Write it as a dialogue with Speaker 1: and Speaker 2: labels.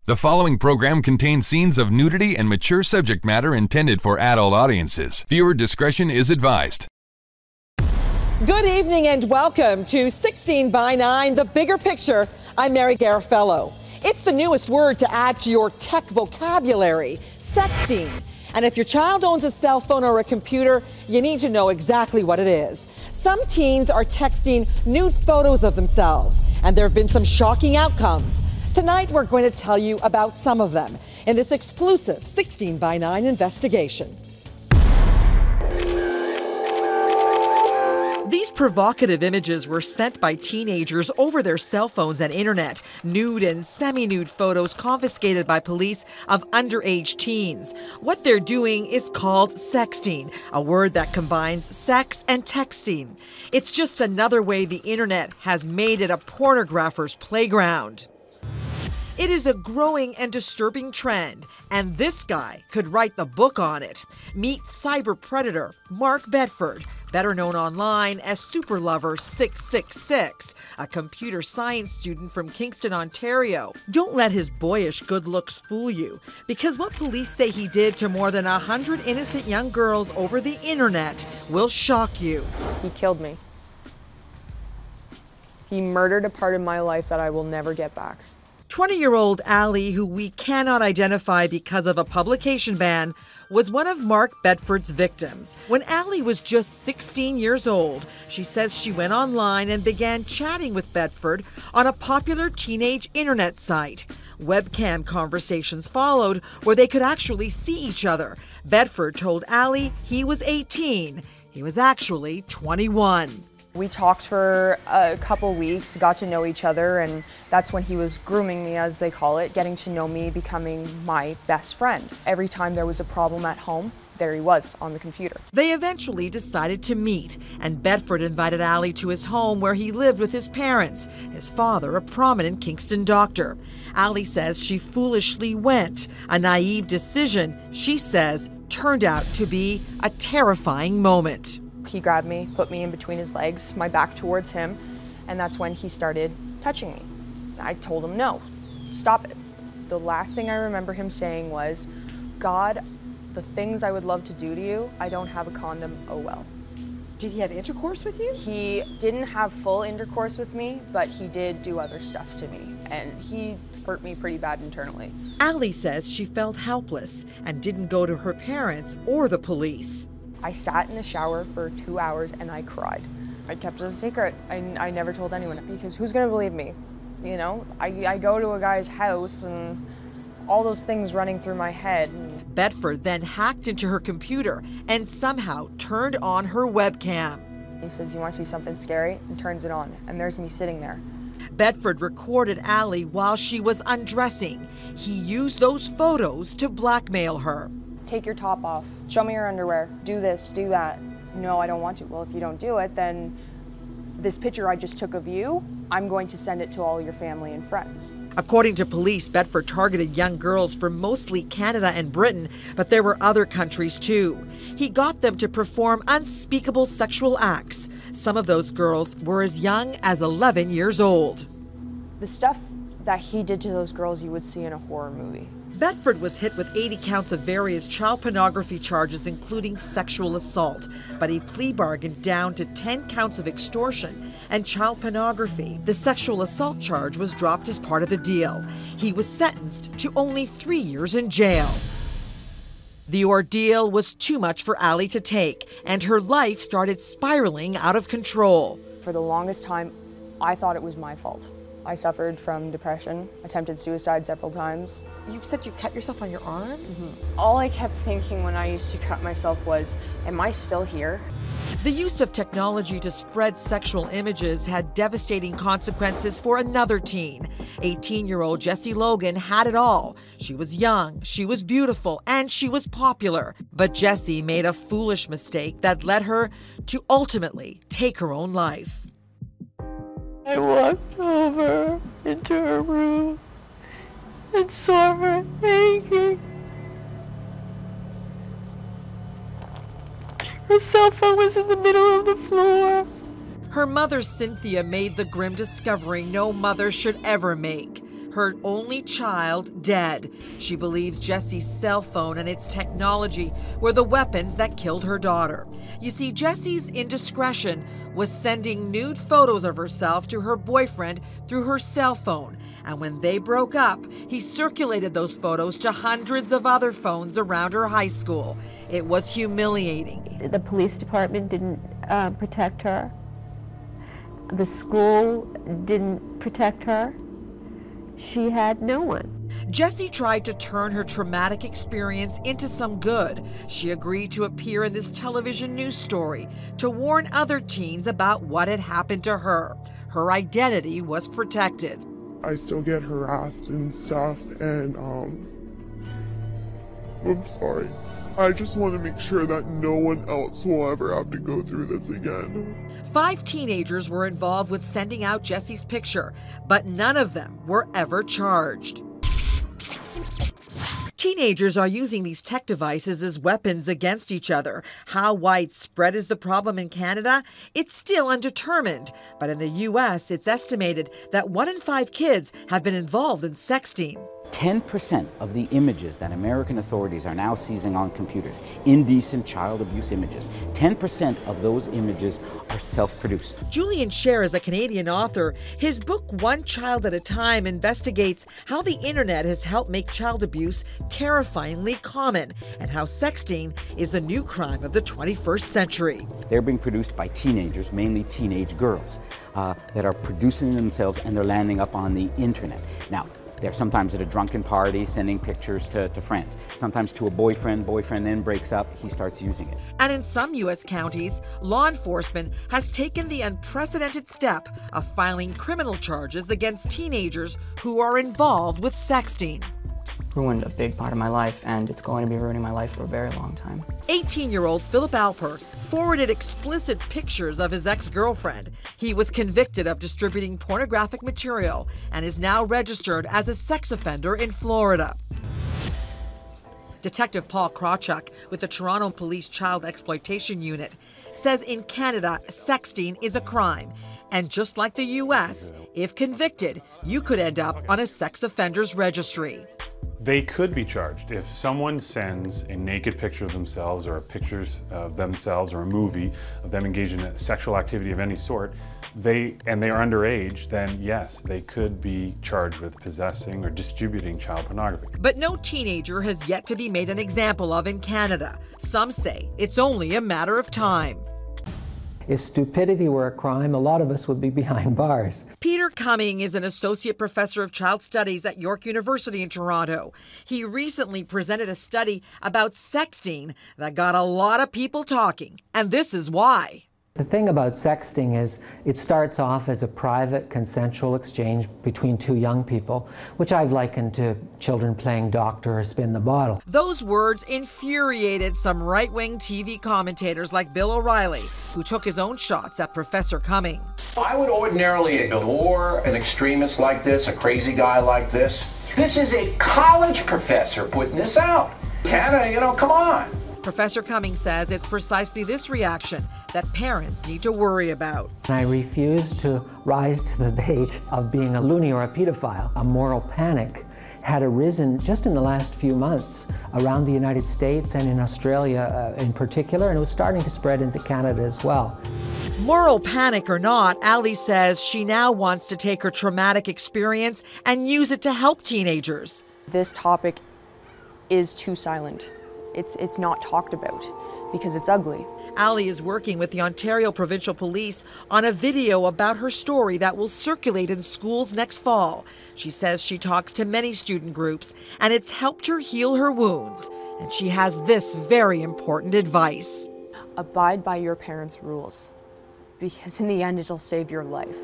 Speaker 1: The following program contains scenes of nudity and mature subject matter intended for adult audiences. Viewer discretion is advised.
Speaker 2: Good evening and welcome to 16 by 9, The Bigger Picture. I'm Mary Garofalo. It's the newest word to add to your tech vocabulary, sexting. And if your child owns a cell phone or a computer, you need to know exactly what it is. Some teens are texting nude photos of themselves, and there have been some shocking outcomes. Tonight, we're going to tell you about some of them in this exclusive 16 by 9 investigation. These provocative images were sent by teenagers over their cell phones and internet. Nude and semi-nude photos confiscated by police of underage teens. What they're doing is called sexting, a word that combines sex and texting. It's just another way the internet has made it a pornographer's playground. It is a growing and disturbing trend, and this guy could write the book on it. Meet cyber predator Mark Bedford, better known online as Superlover 666, a computer science student from Kingston, Ontario. Don't let his boyish good looks fool you, because what police say he did to more than 100 innocent young girls over the internet will shock you.
Speaker 3: He killed me. He murdered a part of my life that I will never get back.
Speaker 2: 20-year-old Allie, who we cannot identify because of a publication ban, was one of Mark Bedford's victims. When Allie was just 16 years old, she says she went online and began chatting with Bedford on a popular teenage internet site. Webcam conversations followed where they could actually see each other. Bedford told Allie he was 18. He was actually 21.
Speaker 3: We talked for a couple weeks, got to know each other, and that's when he was grooming me, as they call it, getting to know me, becoming my best friend. Every time there was a problem at home, there he was on the computer.
Speaker 2: They eventually decided to meet, and Bedford invited Allie to his home where he lived with his parents, his father, a prominent Kingston doctor. Allie says she foolishly went, a naive decision she says turned out to be a terrifying moment.
Speaker 3: He grabbed me, put me in between his legs, my back towards him, and that's when he started touching me. I told him, no, stop it. The last thing I remember him saying was, God, the things I would love to do to you, I don't have a condom, oh well.
Speaker 2: Did he have intercourse with you?
Speaker 3: He didn't have full intercourse with me, but he did do other stuff to me, and he hurt me pretty bad internally.
Speaker 2: Allie says she felt helpless and didn't go to her parents or the police.
Speaker 3: I sat in the shower for 2 hours and I cried. I kept it a secret. I never told anyone, because who's gonna believe me? You know, I go to a guy's house and all those things running through my head.
Speaker 2: Bedford then hacked into her computer and somehow turned on her webcam.
Speaker 3: He says, you wanna see something scary? And turns it on, and there's me sitting there.
Speaker 2: Bedford recorded Allie while she was undressing. He used those photos to blackmail her.
Speaker 3: Take your top off, show me your underwear, do this, do that. No, I don't want to. Well, if you don't do it, then this picture I just took of you, I'm going to send it to all your family and friends.
Speaker 2: According to police, Bedford targeted young girls from mostly Canada and Britain, but there were other countries too. He got them to perform unspeakable sexual acts. Some of those girls were as young as 11 years old.
Speaker 3: The stuff that he did to those girls you would see in a horror movie.
Speaker 2: Bedford was hit with 80 counts of various child pornography charges, including sexual assault, but he plea bargained down to 10 counts of extortion and child pornography. The sexual assault charge was dropped as part of the deal. He was sentenced to only 3 years in jail. The ordeal was too much for Allie to take, and her life started spiraling out of control.
Speaker 3: For the longest time, I thought it was my fault. I suffered from depression, attempted suicide several times.
Speaker 2: You said you cut yourself on your arms?
Speaker 3: Mm-hmm. All I kept thinking when I used to cut myself was, am I still here?
Speaker 2: The use of technology to spread sexual images had devastating consequences for another teen. 18-year-old Jessie Logan had it all. She was young, she was beautiful, and she was popular. But Jessie made a foolish mistake that led her to ultimately take her own life.
Speaker 4: I walked over into her room and saw her hanging. Her cell phone was in the middle of the floor.
Speaker 2: Her mother, Cynthia, made the grim discovery no mother should ever make. her only child dead. She believes Jesse's cell phone and its technology were the weapons that killed her daughter. You see, Jesse's indiscretion was sending nude photos of herself to her boyfriend through her cell phone. And when they broke up, he circulated those photos to hundreds of other phones around her high school. It was humiliating.
Speaker 4: The police department didn't protect her. The school didn't protect her. She had no one.
Speaker 2: Jessie tried to turn her traumatic experience into some good. She agreed to appear in this television news story to warn other teens about what had happened to her. Her identity was protected.
Speaker 5: I still get harassed and stuff, and I'm sorry. I just want to make sure that no one else will ever have to go through this again.
Speaker 2: 5 teenagers were involved with sending out Jessie's picture, but none of them were ever charged. Teenagers are using these tech devices as weapons against each other. How widespread is the problem in Canada? It's still undetermined. But in the U.S., it's estimated that 1 in 5 kids have been involved in sexting.
Speaker 6: 10% of the images that American authorities are now seizing on computers, indecent child abuse images, 10% of those images are self-produced.
Speaker 2: Julian Scher is a Canadian author. His book, One Child at a Time, investigates how the internet has helped make child abuse terrifyingly common and how sexting is the new crime of the 21st century.
Speaker 6: They're being produced by teenagers, mainly teenage girls, that are producing themselves, and they're landing up on the internet. Now, they're sometimes at a drunken party sending pictures to friends, sometimes to a boyfriend then breaks up, he starts using it.
Speaker 2: And in some U.S. counties, law enforcement has taken the unprecedented step of filing criminal charges against teenagers who are involved with sexting.
Speaker 7: Ruined a big part of my life, and it's going to be ruining my life for a very long time.
Speaker 2: 18-year-old Philip Alper forwarded explicit pictures of his ex-girlfriend. He was convicted of distributing pornographic material and is now registered as a sex offender in Florida. Detective Paul Krawchuk with the Toronto Police Child Exploitation Unit says in Canada, sexting is a crime. And just like the U.S., if convicted, you could end up on a sex offenders registry.
Speaker 8: They could be charged. If someone sends a naked picture of themselves or pictures of themselves or a movie of them engaged in a sexual activity of any sort, they are underage, then yes, they could be charged with possessing or distributing child pornography.
Speaker 2: But no teenager has yet to be made an example of in Canada. Some say it's only a matter of time.
Speaker 9: If stupidity were a crime, a lot of us would be behind bars.
Speaker 2: Peter Cumming is an associate professor of child studies at York University in Toronto. He recently presented a study about sexting that got a lot of people talking, and this is why.
Speaker 9: The thing about sexting is it starts off as a private, consensual exchange between 2 young people, which I've likened to children playing doctor or spin the bottle.
Speaker 2: Those words infuriated some right-wing TV commentators like Bill O'Reilly, who took his own shots at Professor Cumming.
Speaker 10: I would ordinarily ignore an extremist like this, a crazy guy like this. This is a college professor putting this out. Canada, come on.
Speaker 2: Professor Cumming says it's precisely this reaction that parents need to worry about.
Speaker 9: I refuse to rise to the bait of being a loony or a pedophile. A moral panic had arisen just in the last few months around the United States and in Australia in particular, and it was starting to spread into Canada as well.
Speaker 2: Moral panic or not, Ali says she now wants to take her traumatic experience and use it to help teenagers.
Speaker 3: This topic is too silent. It's not talked about because it's ugly.
Speaker 2: Ali is working with the Ontario Provincial Police on a video about her story that will circulate in schools next fall. She says she talks to many student groups and it's helped her heal her wounds. And she has this very important advice.
Speaker 3: Abide by your parents' rules because in the end it'll save your life.